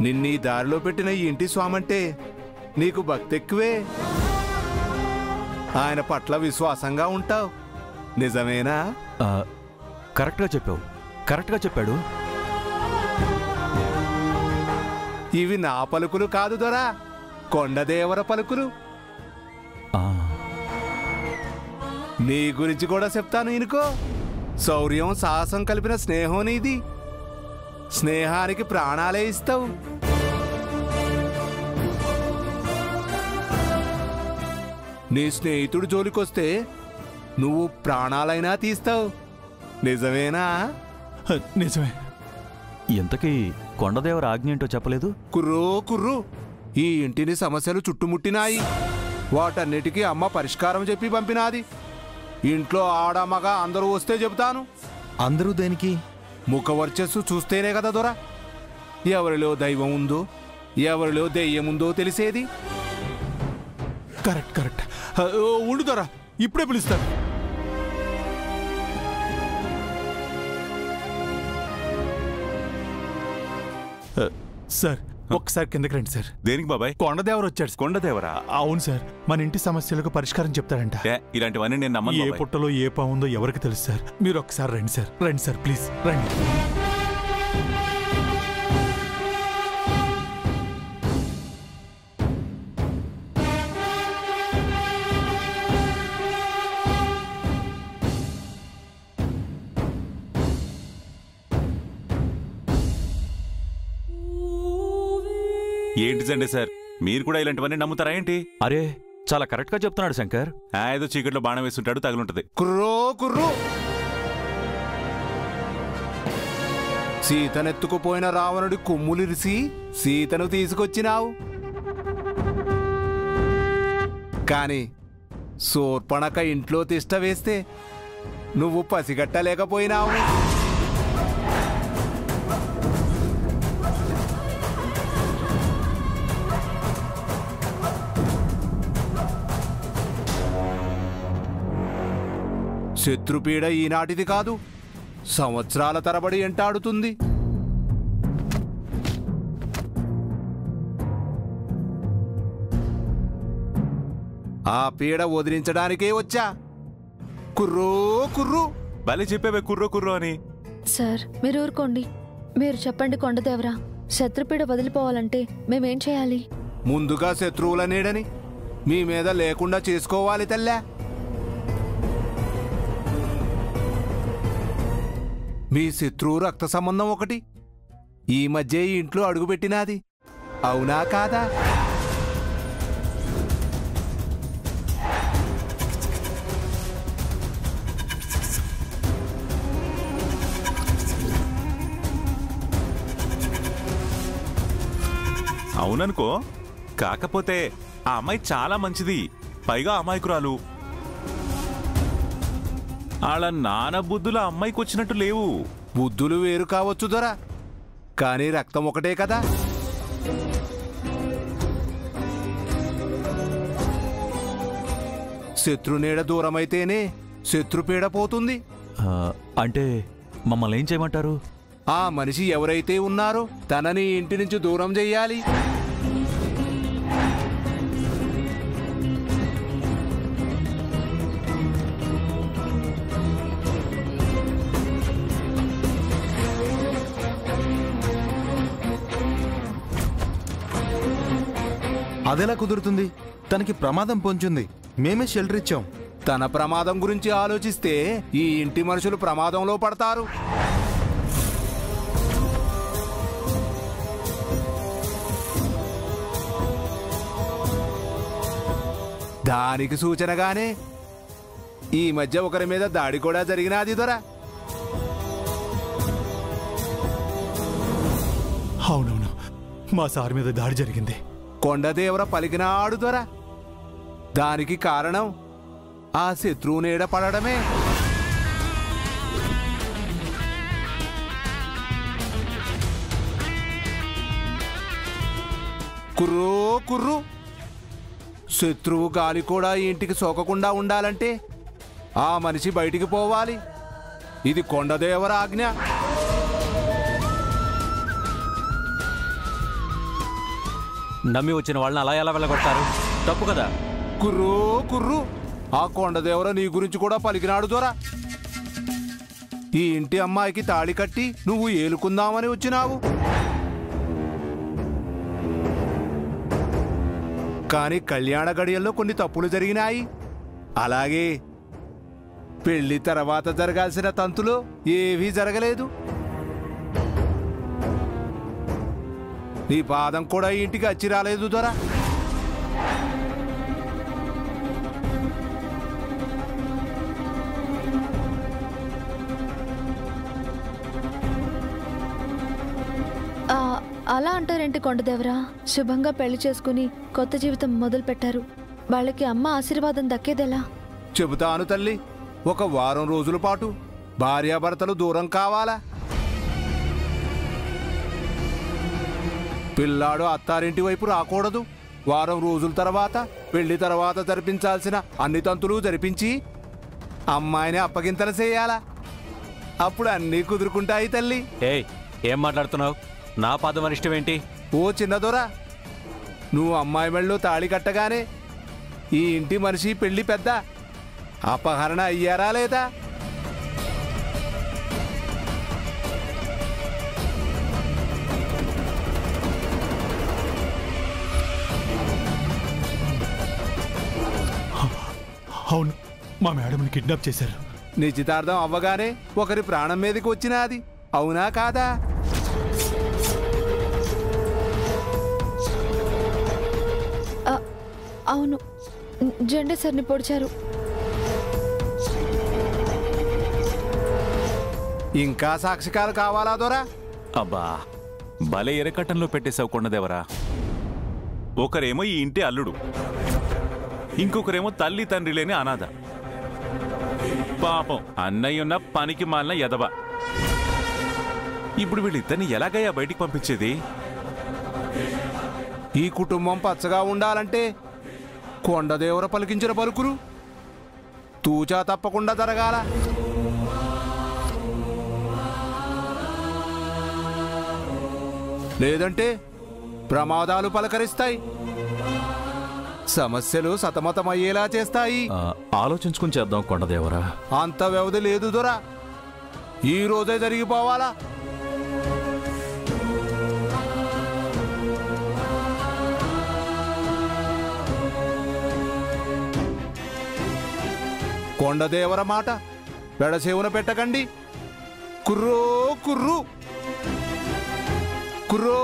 నిన్నీ దారిలో పెట్టిన ఈ ఇంటి స్వామంటే నీకు భక్తి ఎక్కువే. ఆయన పట్ల విశ్వాసంగా ఉంటావు, నిజమేనా? కరెక్ట్గా చెప్పావు, కరెక్ట్గా చెప్పాడు. ఇవి నా పలుకులు కాదు దొరా, కొండదేవర పలుకులు. నీ గురించి కూడా చెప్తాను ఇనుకో. శౌర్యం సాహసం కలిపిన స్నేహం నీది. స్నేహానికి ప్రాణాలే ఇస్తావు. నీ స్నేహితుడు జోలికొస్తే నువ్వు ప్రాణాలైనా తీస్తావు, నిజమేనా? నిజమే. ఇంతకీ కొండదేవర ఆజ్ఞ ఏంటో చెప్పలేదు? కుర్రూ, ఈ ఇంటిని సమస్యలు చుట్టుముట్టినాయి. వాటన్నిటికీ అమ్మ పరిష్కారం చెప్పి పంపినాది. ఇంట్లో ఆడమగ అందరూ వస్తే చెబుతాను. అందరూ దేనికి? ముఖ వర్చస్సు చూస్తేనే కదా దొర ఎవరిలో దైవం ఉందో ఎవరిలో దెయ్యం ఉందో తెలిసేది. కరెక్ట్. ఉండు దొర, ఇప్పుడే పిలుస్తాను. సార్ ఒక్కసారి కిందకి రండి సార్. దేనికి బాబాయ్? కొండదేవర వచ్చాడు. కొండదేవరా? అవును సార్, మన ఇంటి సమస్యలకు పరిష్కారం చెప్తాడంట. ఇలాంటివన్నీ నేను నమ్మను. ఏ పుట్టలో ఏ పావుందో ఎవరికి తెలుసు సార్. మీరు ఒక్కసారి రండి సార్ ప్లీజ్ రండి. ఏంటి సండే సార్, మీరు కూడా ఇలాంటివన్నీ నమ్ముతారా ఏంటి? అరే చాలా కరెక్ట్గా చెప్తున్నాడు శంకర్. ఏదో చీకట్లో బాణం వేస్తుంటాడు, తగులుంటది. కుర్రో సీతనెత్తుకుపోయిన రావణుడి కొమ్ములిరిసి సీతను తీసుకొచ్చినావు. కాని శూర్పణఖ ఇంట్లో తిష్ట వేస్తే నువ్వు పసిగట్టలేకపోయినావు. శత్రుపీడ ఈనాటిది కాదు, సంవత్సరాల తరబడి ఎంటాడుతుంది. ఆ పీడ వదిలించడానికే వచ్చా. కుర్రూ భలే చెప్పేవే కుర్రో అని. సార్ మీరు ఊరుకోండి. మీరు చెప్పండి కొండదేవరా, శత్రుపీడ వదిలిపోవాలంటే మేమేం చేయాలి? ముందుగా శత్రువుల నీడని మీ మీద లేకుండా చేసుకోవాలి తల్లా. మీ శత్రువు రక్త సంబంధం ఒకటి ఈ మధ్య ఈ ఇంట్లో అడుగుపెట్టినాది, అవునా కాదా? అవుననుకో, కాకపోతే ఆ అమ్మాయి చాలా మంచిది, పైగా అమాయకురాలు. అలా నాన్న బుద్ధులు ఆ అమ్మాయికి వచ్చినట్టు లేవు. బుద్ధులు వేరు కావచ్చు దొరా, కానీ రక్తం ఒకటే కదా. శత్రునీడ దూరమైతేనే శత్రుపీడ పోతుంది. అంటే మమ్మల్ని ఏం చేయమంటారు? ఆ మనిషి ఎవరైతే ఉన్నారో తనని ఇంటి నుంచి దూరం చెయ్యాలి. అదెలా కుదురుతుంది? తనకి ప్రమాదం పొంచుంది, మేమే షెల్టర్ ఇచ్చాం. తన ప్రమాదం గురించి ఆలోచిస్తే ఈ ఇంటి మనుషులు ప్రమాదంలో పడతారు. దానికి సూచనగానే ఈ మధ్య ఒకరి మీద దాడి కూడా జరిగినది దొరా. అవునవును, మా సార్ మీద దాడి జరిగింది. కొండదేవర పలికినాడు దొరా. దానికి కారణం ఆ శత్రువు నీడ పడడమే. కుర్రూ శత్రువు గాలి కూడా ఇంటికి సోకకుండా ఉండాలంటే ఆ మనిషి బయటికి పోవాలి. ఇది కొండదేవర ఆజ్ఞ. నమ్మి వచ్చిన వాళ్ళని అలా ఎలా వెళ్ళగొడతారు? తప్పు కదా. కుర్రో కుర్రు, ఆ కొండదేవర నీ గురించి కూడా పలికినాడు దొరా. ఈ ఇంటి అమ్మాయికి తాళి కట్టి నువ్వు ఏలుకుందామని వచ్చినావు. కానీ కళ్యాణ గడియల్లో కొన్ని తప్పులు జరిగినాయి. అలాగే పెళ్లి తర్వాత జరగాల్సిన తంతులు ఏవీ జరగలేదు. నీ పాదం కూడా ఈ ఇంటికి వచ్చి రాలేదు దొరా. అలా అంటారేంటి కొండదేవరా? శుభంగా పెళ్లి చేసుకుని కొత్త జీవితం మొదలు పెట్టారు. వాళ్ళకి అమ్మ ఆశీర్వాదం దక్కేదెలా? చెబుతాను తల్లి. ఒక వారం రోజుల పాటు భార్యాభర్తలు దూరం కావాలా? పిల్లాడు అత్తారింటి వైపు రాకూడదు. వారం రోజుల తర్వాత పెళ్లి తర్వాత జరిపించాల్సిన అన్ని తంతులు జరిపించి అమ్మాయిని అప్పగింతలు చేయాలా? అప్పుడు అన్నీ కుదురుకుంటాయి తల్లి. ఏయ్, ఏం మాట్లాడుతున్నావు? నా పాదం అనిష్టం ఏంటి? ఓ చిన్నదొరా, నువ్వు అమ్మాయి మెళ్ళలో తాళి కట్టగానే ఈ ఇంటి మనిషి పెళ్లి పెద్ద అపహరణ అయ్యారా లేదా? అవును, మా మేడంని కిడ్నాప్ చేశారు. నిశ్చితార్థం అవ్వగానే ఒకరి ప్రాణం మీదకి వచ్చినది, అవునా కాదా? అవును, జెండా సార్ని పొడిచారు. ఇంకా సాక్షికాలు కావాలా దొరా? అబ్బా, భలే ఎరకట్టంలో పెట్టేశావు కొండదేవరా. ఒకరేమో ఈ ఇంటి అల్లుడు, ఇంకొకరేమో తల్లి తండ్రి లేని అనాథ. పాపం అన్నయ్యున్న పనికి మాలిన ఎదవ. ఇప్పుడు వీళ్ళిద్దరిని ఎలాగయ్యా బయటికి పంపించేది? ఈ కుటుంబం పచ్చగా ఉండాలంటే కొండదేవర పలికించిన పలుకులు తూచా తప్పకుండా జరగాల. లేదంటే ప్రమాదాలు పలకరిస్తాయి, సమస్యలు సతమతమయ్యేలా చేస్తాయి. ఆలోచించుకుని చేద్దాం కొండదేవరా. అంత వ్యవధి లేదు దొరా, ఈ రోజే జరిగిపోవాలా. కొండదేవర మాట పెడసేవున పెట్టకండి. కుర్రో కుర్రు, కుర్రో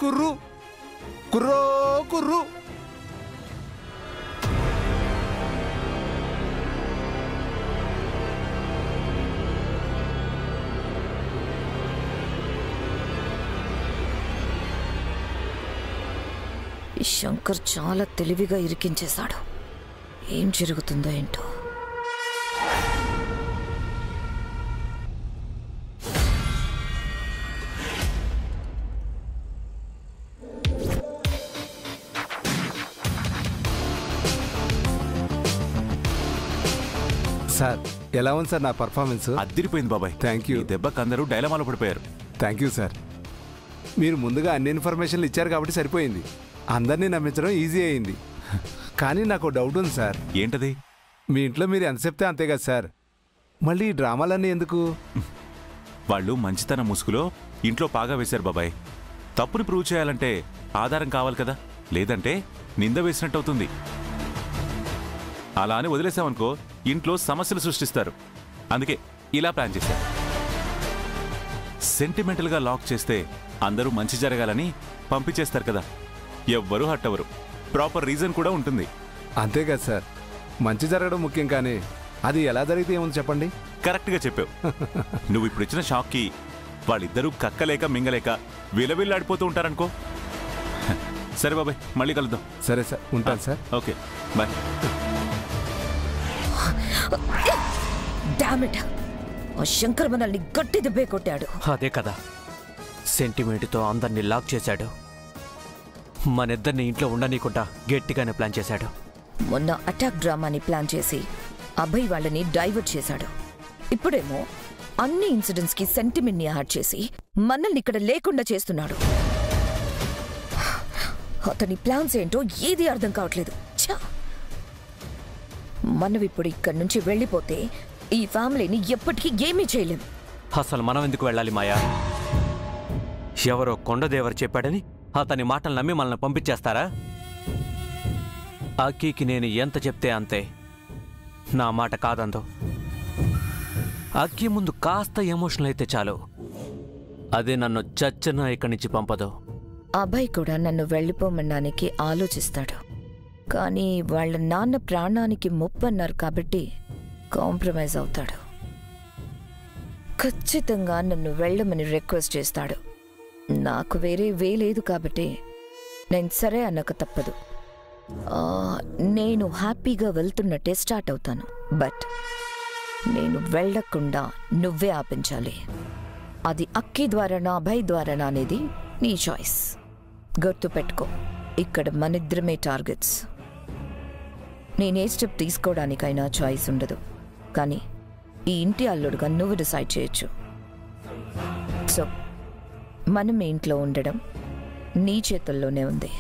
కుర్రు, కుర్రో కుర్రు. ఈ శంకర్ చాలా తెలివిగా ఇరికించేశాడు. ఏం జరుగుతుందో ఏంటో. సార్, ఎలా ఉంది సార్ నా పర్ఫార్మెన్స్? అదిరిపోయింది బాబాయ్. Thank you. ఈ దెబ్బకి అందరూ డైలమాలో పడిపోయారు. Thank you sir. మీరు ముందుగా అన్ని ఇన్ఫర్మేషన్లు ఇచ్చారు కాబట్టి సరిపోయింది. అందరినీ నమ్మించడం ఈజీ అయింది. కానీ నాకు డౌట్ ఉంది సార్. ఏంటది? మీ ఇంట్లో మీరు ఎంత చెప్తే అంతే కదా సార్. మళ్ళీ ఈ డ్రామాలన్నీ ఎందుకు? వాళ్ళు మంచితన ముసుగులో ఇంట్లో పాగా వేశారు బాబాయ్. తప్పుని ప్రూవ్ చేయాలంటే ఆధారం కావాలి కదా, లేదంటే నింద వేసినట్టు అవుతుంది. అలా అని వదిలేసామనుకో ఇంట్లో సమస్యలు సృష్టిస్తారు. అందుకే ఇలా ప్లాన్ చేశారు. సెంటిమెంటల్గా లాక్ చేస్తే అందరూ మంచి జరగాలని పంపించేస్తారు కదా, ఎవ్వరూ హట్ అవ్వరు. ప్రాపర్ రీజన్ కూడా ఉంటుంది. అంతే కదా సార్. మంచి జరగడం ముఖ్యం, కానీ అది ఎలా జరిగితే ఏముంది చెప్పండి. కరెక్ట్గా చెప్పావు. నువ్వు ఇప్పుడు ఇచ్చిన షాక్కి వాళ్ళిద్దరూ కక్కలేక మింగలేక విలవిల్లాడిపోతూ ఉంటారనుకో. సరే బాబాయ్, మళ్ళీ కలుద్దాం. సరే సార్, ఉంటాను సార్. Okay, bye. డామిట్, ఆ శంకర్ మనల్ని గట్టి దెబ్బే కొట్టాడు. అదే కదా, సెంటిమెంట్తో అందరినీ లాక్ చేశాడు. మనిద్దరిని ఇంట్లో ఉండనీకుండా గట్టిగానే ప్లాన్ చేశాడు. మొన్న అటాక్ డ్రామాని ప్లాన్ చేసి అభయ్ వాళ్ళని డైవర్ట్ చేశాడు. ఇప్పుడేమో అన్ని ఇన్సిడెంట్స్ కి సెంటిమెంట్ ని యాడ్ చేసి మనల్ని ఇక్కడ లేకుండా చేస్తున్నాడు. అతని ప్లాన్స్ ఏంటో ఏది అర్థం కావట్లేదు. ఛా! మనం ఇప్పుడు ఇక్కడి నుంచి వెళ్ళిపోతే ఈ ఫ్యామిలీని ఎప్పటికీ ఏమీ చేయలేం. అసలు మనం ఎందుకు వెళ్ళాలి మాయా? ఎవరో కొండదేవరు చెప్పాడని అతని మాటలు నమ్మి మనల్ని పంపించేస్తారా? అక్కీకి నేను ఎంత చెప్తే అంతే. నా మాట కాదందో. అక్కీ ముందు కాస్త ఎమోషనల్ అయితే చాలు, అదే నన్ను చచ్చన ఇక్కడి నుంచి పంపదు. అభయ్ కూడా నన్ను వెళ్ళిపోమనడానికి ఆలోచిస్తాడు. కానీ వాళ్ళ నాన్న ప్రాణానికి ముప్పన్నారు కాబట్టి కాంప్రమైజ్ అవుతాడు. ఖచ్చితంగా నన్ను వెళ్ళమని రిక్వెస్ట్ చేస్తాడు. నాకు వేరే వే లేదు కాబట్టి నేను సరే అన్నక తప్పదు. నేను హ్యాపీగా వెళ్తున్నట్టే స్టార్ట్ అవుతాను. బట్ నేను వెళ్ళకుండా నువ్వే ఆపించాలి. అది అక్కీ ద్వారానా అభయ్ ద్వారానా అనేది నీ చాయిస్. గుర్తుపెట్టుకో, ఇక్కడ మనిద్దరమే టార్గెట్స్. నేనే స్టెప్ తీసుకోవడానికైనా చాయిస్ ఉండదు, కానీ ఈ ఇంటి అల్లుడుగా నువ్వు డిసైడ్ చేయొచ్చు. సో మనం ఇంట్లో ఉండడం నీ చేతుల్లోనే ఉంది.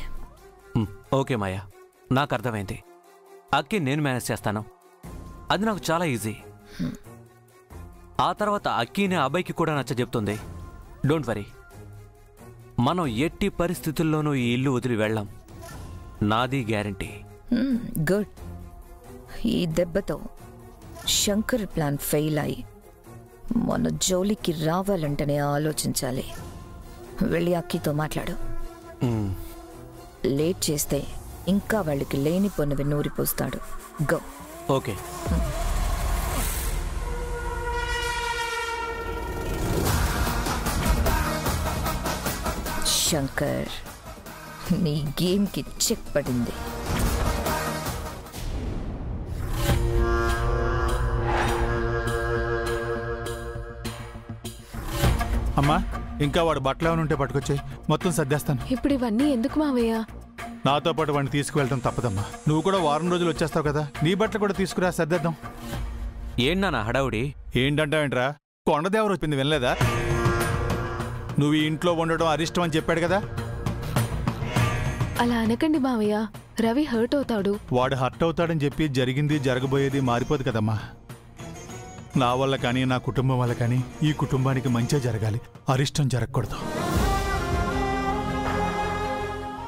ఓకే మాయా, నాకు అర్థమైంది. అక్కీ నేను మేనేజ్ చేస్తాను, అది నాకు చాలా ఈజీ. ఆ తర్వాత అక్కీనే అబ్బాయికి కూడా నచ్చజెప్తుంది. డోంట్ వరీ, మనం ఎట్టి పరిస్థితుల్లోనూ ఈ ఇల్లు వదిలి వెళ్ళాం, నాది గ్యారంటీ. గుడ్. ఈ దెబ్బతో శంకర్ ప్లాన్ ఫెయిల్ అయి మన జోలికి రావాలంటేనే ఆలోచించాలి. వెళ్ళి అక్కీతో మాట్లాడు. లేట్ చేస్తే ఇంకా వాళ్ళకి లేనిపోనివి నూరిపోస్తాడు. గో. ఓకే. శంకర్, నీ గేమ్కి చెక్ పడింది. అమ్మా, ఇంకా వాడు బట్టలు ఏమైనా ఉంటే పట్టుకొచ్చాయి, మొత్తం సర్దేస్తాను. ఇప్పుడు ఇవన్నీ ఎందుకు మావయ్య? నాతో పాటు వాడిని తీసుకువెళ్ళటం తప్పదమ్మా. నువ్వు కూడా వారం రోజులు వచ్చేస్తావు కదా, నీ బట్టలు కూడా తీసుకురా, సర్దేద్దాం. ఏంటన్నా హడావుడి? ఏంటంటావేంట్రా? కొండదేవరు వచ్చింది వినలేదా? నువ్వు ఈ ఇంట్లో ఉండడం అరిష్టం అని చెప్పాడు కదా. అలా అనకండి మావయ్య, రవి హర్ట్ అవుతాడు. వాడు హర్ట్ అవుతాడని చెప్పి జరిగింది జరగబోయేది మారిపోదు కదమ్మా. నా వల్ల కానీ నా కుటుంబం వల్ల కానీ ఈ కుటుంబానికి మంచి జరగాలి, అరిష్టం జరగకూడదు.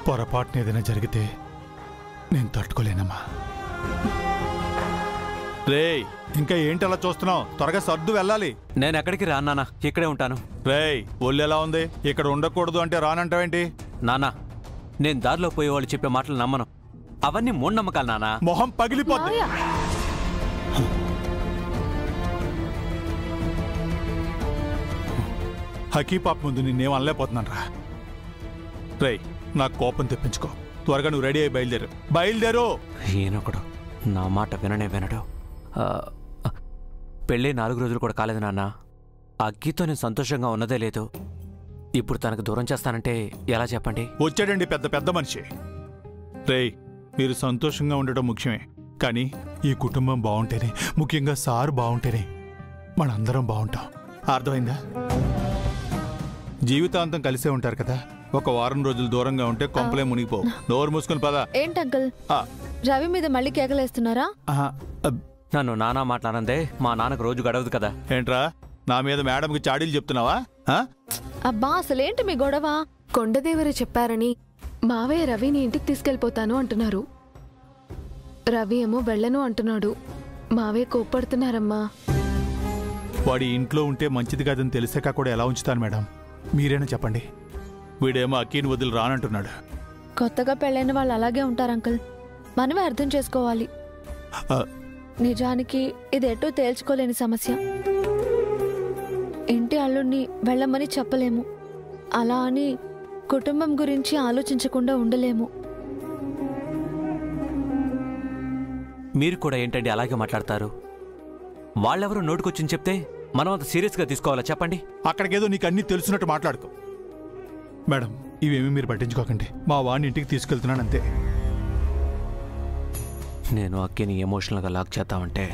పొరపాటున ఏదైనా జరిగితే నేను తట్టుకోలేనమ్మా. రేయ్, ఇంకా ఏంటి అలా చూస్తున్నావు? త్వరగా సర్దు వెళ్ళాలి. నేను ఎక్కడికి రానా, ఇక్కడే ఉంటాను. రేయ్, ఒళ్ళు ఎలా ఉంది? ఇక్కడ ఉండకూడదు అంటే రానంటావేంటి? నానా, నేను దారిలో పోయేవాళ్ళు చెప్పే మాటలు నమ్మను, అవన్నీ మూఢనమ్మకాలు నానా. మొహం పగిలిపోతుంది. హకీపాప్ ముందు నిన్నేం అనలేకపోతున్నాను రా. రేయ్, నాకు కోపం తెప్పించుకో. త్వరగా నువ్వు రెడీ అయ్యి బయలుదేరు. ఈయనొకడు నా మాట విననే వినడు. పెళ్ళి 4 రోజులు కూడా కాలేదు నాన్న. అగ్గితో నేను సంతోషంగా ఉన్నదే లేదు. ఇప్పుడు తనకు దూరం చేస్తానంటే ఎలా చెప్పండి? వచ్చాడండి పెద్ద పెద్ద మనిషి. రేయ్, మీరు సంతోషంగా ఉండటం ముఖ్యమే, కానీ ఈ కుటుంబం బాగుంటేనే, ముఖ్యంగా సారు బాగుంటేనే మనందరం బాగుంటాం. అర్థమైందా? జీవితాంతం కలిసే ఉంటారు కదా. ఒక వారం రోజులు దూరంగా ఉంటే కొంపలే మునిగిపో. నోరు మూసుకుని పదా. ఏంటి అంకుల్, రవి మీద మళ్ళీ కేకలేస్తున్నారా? నన్ను నానా మాట్లాడందే మా నాన్నకు రోజు గడవదు కదా. ఏంట్రా, నా మీద మేడంకి చాడీలు చెప్తున్నావా? అబ్బా, అసలేంటి మీ గొడవ? కొండదేవరు చెప్పారని మావయ్య రవిని ఇంటికి తీసుకెళ్ళిపోతాను అంటున్నారు. రవి ఏమో వెళ్ళను అంటున్నాడు. మావయ్య కోప్పడుతున్నారమ్మా. వాడి ఇంట్లో ఉంటే మంచిది కాదని తెలిసాక కూడా ఎలా ఉంచుతాను మేడం? మీరేనా చెప్పండి. వీడేమో అక్కీని వదిలి రానంటున్నాడు. కొత్తగా పెళ్ళైన వాళ్ళు అలాగే ఉంటారు అంకుల్, మనమే అర్థం చేసుకోవాలి. నిజానికి ఇది ఎటూ తేల్చుకోలేని సమస్య. ఇంటి అల్లుడిని వెళ్ళమని చెప్పలేము, అలా అని కుటుంబం గురించి ఆలోచించకుండా ఉండలేము. మీరు కూడా ఏంటండి అలాగే మాట్లాడతారు? వాళ్ళెవరూ నోటుకొచ్చింది చెప్తే మనం అంత సీరియస్గా తీసుకోవాలా చెప్పండి? అక్కడికేదో నీకు అన్నీ తెలుసున్నట్టు మాట్లాడుకో. మేడం, ఇవేమీ మీరు పట్టించుకోకండి. మా వాడిని ఇంటికి తీసుకెళ్తున్నానంతే. నేను అక్కిని ఎమోషనల్గా లాక్ చేద్దామంటే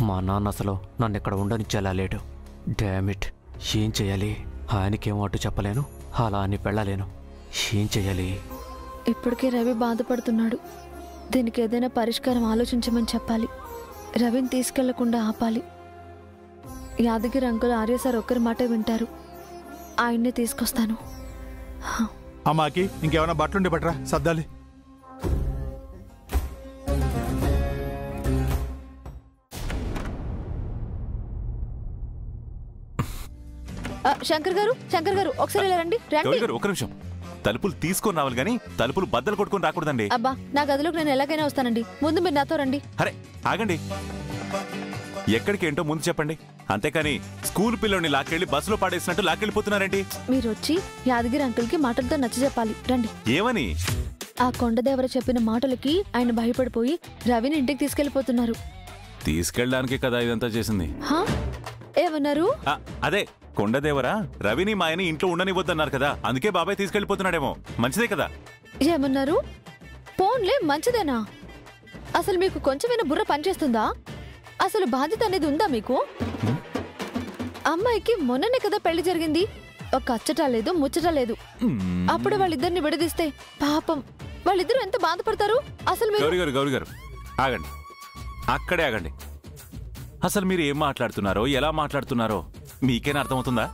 మా నాన్న అసలు నన్ను ఇక్కడ ఉండనిచ్చేలా లేడు. డామిట్, ఏం చెయ్యాలి? ఆయనకేమో అటు చెప్పలేను, అలా అని పెళ్ళలేను. ఏం చెయ్యాలి? ఇప్పటికే రవి బాధపడుతున్నాడు. దీనికి ఏదైనా పరిష్కారం ఆలోచించమని చెప్పాలి. రవిని తీసుకెళ్లకుండా ఆపాలి. యాదగిరి అంకుల్ ఆర్య సార్ ఒక్కరి మాట వింటారు. ఆయన్నే తీసుకొస్తాను. అమ్మాకి ఇంకేమైనా బట్టలుండి పట్టరా, సర్దాలి. శంకర్ గారు ఒకసారి ఇలా రండి. గౌరీ గారు ఒక నిమిషం. తలుపులు తీసుకొని రావాలి గాని తలుపులు బద్దలు కొట్టుకొని రాకూడదండి. అబ్బా, నా గదిలోకి నేను ఎలాగైనా వస్తానండి. ముందు మీరు నాతో రండి. అరే ఆగండి. ఎక్కడికి ఏంటో ముందు చెప్పండి. అంతేకాని స్కూల్ పిల్లోని లాక్కెళ్ళి బస్సులో పాడేసినట్టు లాక్కెళ్ళిపోతున్నారేంటి? మీరు వచ్చి యాదగిరి అంకుల్ కి మాటలతో నచ్చ చెప్పాలి. రండి. ఏమని? ఆ కొండదేవర చెప్పిన మాటలకి ఆయన భయపడిపోయి రవిని ఇంటికి తీసుకెళ్లిపోతున్నారు. తీసుకెళ్ళడానికి కదా ఇదంతా చేసింది. ఏమన్నారు? అదే కొండదేవరా రవిని మాయని ఇంట్లో ఉండనివ్వద్దన్నారు కదా, అందుకే బాబాయ్ తీసుకెళ్లిపోతున్నాడేమో. మంచిదే కదా. ఏమన్నారు? పోన్లే, మంచిదేనా? అసలు మీకు కొంచెమైనా బుర్ర పనిచేస్తుందా? అసలు బాధ్యత అనేది ఉందా మీకు? అమ్మాయికి మొన్ననే కదా పెళ్లి జరిగింది. ఒక అచ్చటా లేదు, ముచ్చటా లేదు. అప్పుడు వాళ్ళిద్దరిని విడదీస్తే పాపం వాళ్ళిద్దరూ ఎంత బాధపడతారు. అసలు గౌరీ గారు ఆగండి, అక్కడే ఆగండి. అసలు మీరు ఏం మాట్లాడుతున్నారో, ఎలా మాట్లాడుతున్నారో మీకేనా అర్థమవుతుందా?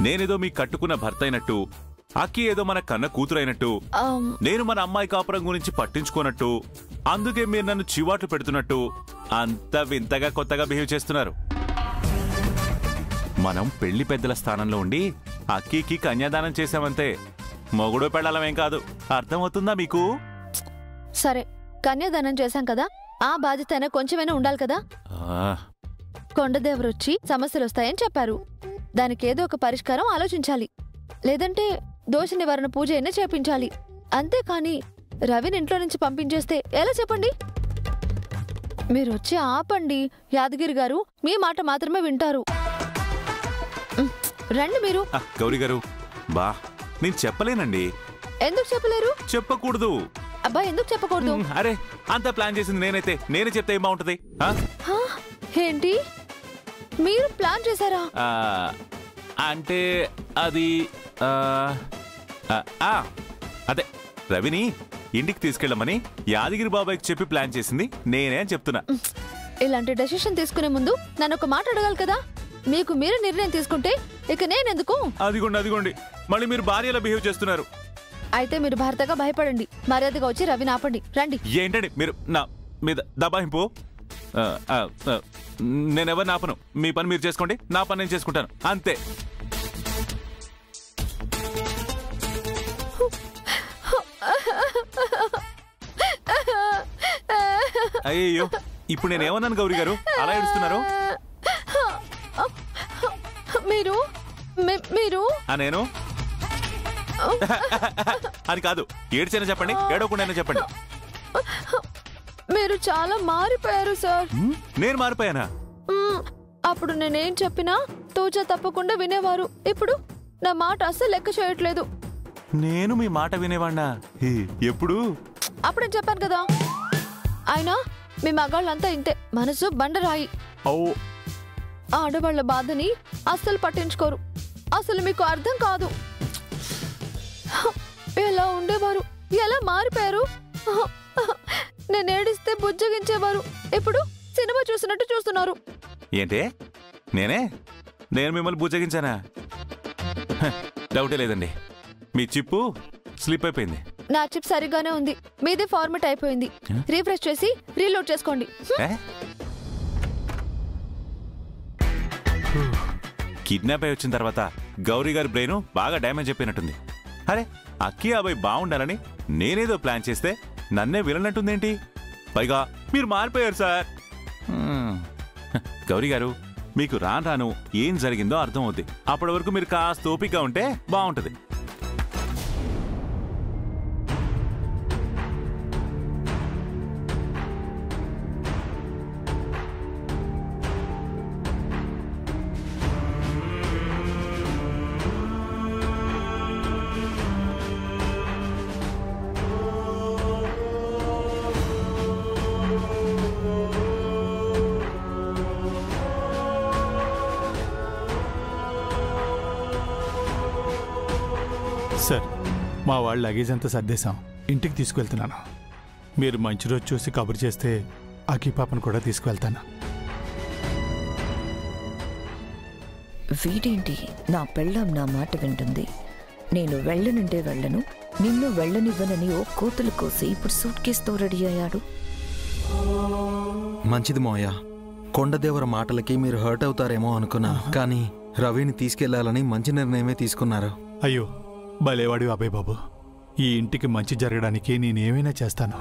నేనేదో మీ కట్టుకున్న భర్త అయినట్టు, అక్కి ఏదో మన కన్న కూతురైనట్టు, నేను మన అమ్మాయి కాపురం గురించి పట్టించుకోనట్టు, అందుకే మీరు నన్ను చివాట్లు పెడుతున్నట్టు అంత వింతగా కొత్తగా బిహేవ్ చేస్తున్నారు. మనం పెళ్లి పెద్దల స్థానంలో ఉండి అక్కీకి కన్యాదానం చేశామంతే. మొగుడో పెళ్ళాలమేం కాదు. అర్థమవుతుందా మీకు? సరే, కన్యాదానం చేశాం కదా, ఆ బాధ్యత కొంచెమైనా ఉండాలి కదా. కొండదేవరొచ్చి సమస్యలు వస్తాయని చెప్పారు. దానికి ఏదో ఒక పరిష్కారం ఆలోచించాలి. లేదంటే దోష నివారణ పూజ అయినా చేపించాలి. అంతేకాని రవిని ఇంట్లో నుంచి పంపించేస్తే ఎలా చెప్పండి? మీరు వచ్చి ఆపండి. యాదగిరి గారు మీ మాట మాత్రమే వింటారు. రండి మీరు. గౌరీ గారు బా, నేను చెప్పలేనండి. ఎందుకు చెప్పలేరు? చెప్పకూడదు. అబ్బా, ఎందుకు చెప్పకూడదు? అరే అంత ప్లాన్ చేసింది నేనైతే నేనే చెప్తే ఏం బాగుంటది? ఏంటి, మీరు ప్లాన్ చేశారా? అంటే అది అదే రవిని ఇంటికి తీసుకెళ్ళమని యాదగిరి బాబాయ్కి చెప్పి ప్లాన్ చేసింది నేనే అని చెప్తున్నా. ఇలాంటి డెసిషన్ తీసుకునే ముందు నన్ను ఒక మాట అడగాలి కదా. మీకు మీరు నిర్ణయం తీసుకుంటే ఇక నేనెందుకు? అదిగోండి మళ్ళీ మీరు భార్యలా బిహేవ్ చేస్తున్నారు. అయితే మీరు భర్తగా భయపడండి, మర్యాదగా వచ్చి రవిని ఆపండి. రండి. ఏంటండి మీరు నా మీద దబాయింపు? నేనెవరిని ఆపను. మీ పని మీరు చేసుకోండి, నా పని నేను చేసుకుంటాను, అంతే. అయ్యో, ఇప్పుడు నేనేమన్నాను గౌరీ గారు అలా ఏడుస్తున్నారు? నేను అది కాదు, ఏడ్చైనా చెప్పండి, ఏడవకుండా చెప్పండి. మీరు చాలా మారిపోయారు సార్. నేను మారిపోయానా? అప్పుడు నేనేం చెప్పినా తూచా తప్పకుండా వినేవారు. ఇప్పుడు నా మాట అస్సలు లెక్క చేయట్లేదు. నేను మీ మాట వినేవాణ్ణా? ఎప్పుడు? అప్పుడే చెప్పాను కదా. అయినా మీ మగాళ్ళంతా ఇంతే, మనసు బండరాయి. ఆడవాళ్ల బాధని అస్సలు పట్టించుకోరు. అసలు మీకు అర్థం కాదు. ఎలా ఉండేవారు, ఎలా మారిపోయారు. నేను ఏడిస్తే బుజ్జగించేవారు, ఇప్పుడు సినిమా చూసినట్టు చూస్తున్నారు. ఏంటే నేను మిమ్మల్ని బుజ్జగించానా? డౌటే లేదండి, మీ చిప్పు స్లిప్ అయిపోయింది. నా చిప్ సరిగానే ఉంది, మీది ఫార్మేట్ అయిపోయింది. రీఫ్రెష్ చేసి రీలోడ్ చేసుకోండి. కిడ్నాప్ అయి వచ్చిన తర్వాత గౌరీ గారి బ్రెయిన్ బాగా డ్యామేజ్ అయిపోయినట్టుంది. అరే అక్కి అబ్బాయి బాగుండాలని నేనేదో ప్లాన్ చేస్తే నన్నే విననట్టుందేంటి? పైగా మీరు మారిపోయారు సార్. గౌరీ గారు, మీకు రాను ఏం జరిగిందో అర్థం అవుద్ది. అప్పటి వరకు మీరు కాస్త ఓపికగా ఉంటే బాగుంటుంది. మా వాళ్ళ లగేజ్ అంతా సర్దేశాం, ఇంటికి తీసుకువెళ్తున్నాను. మీరు మంచి రోజు చూసి కబురు చేస్తే అక్కి పాపను కూడా తీసుకువెళ్తాను. వీడేంటి నా పెళ్ళాం నా మాట వింటుంది, నేను వెళ్ళనంటే వెళ్ళను, నిన్ను వెళ్ళనివ్వనని ఓ కోతులు కోసి ఇప్పుడు సూట్ కేసుతో రెడీ అయ్యాడు. మంచిది మావయ్య, కొండదేవర మాటలకి మీరు హర్ట్ అవుతారేమో అనుకున్నా, కానీ రవిని తీసుకెళ్లాలని మంచి నిర్ణయమే తీసుకున్నారు. అయ్యో భలేవాడి అభయ్ బాబు, ఈ ఇంటికి మంచి జరగడానికి నేనేమైనా చేస్తాను.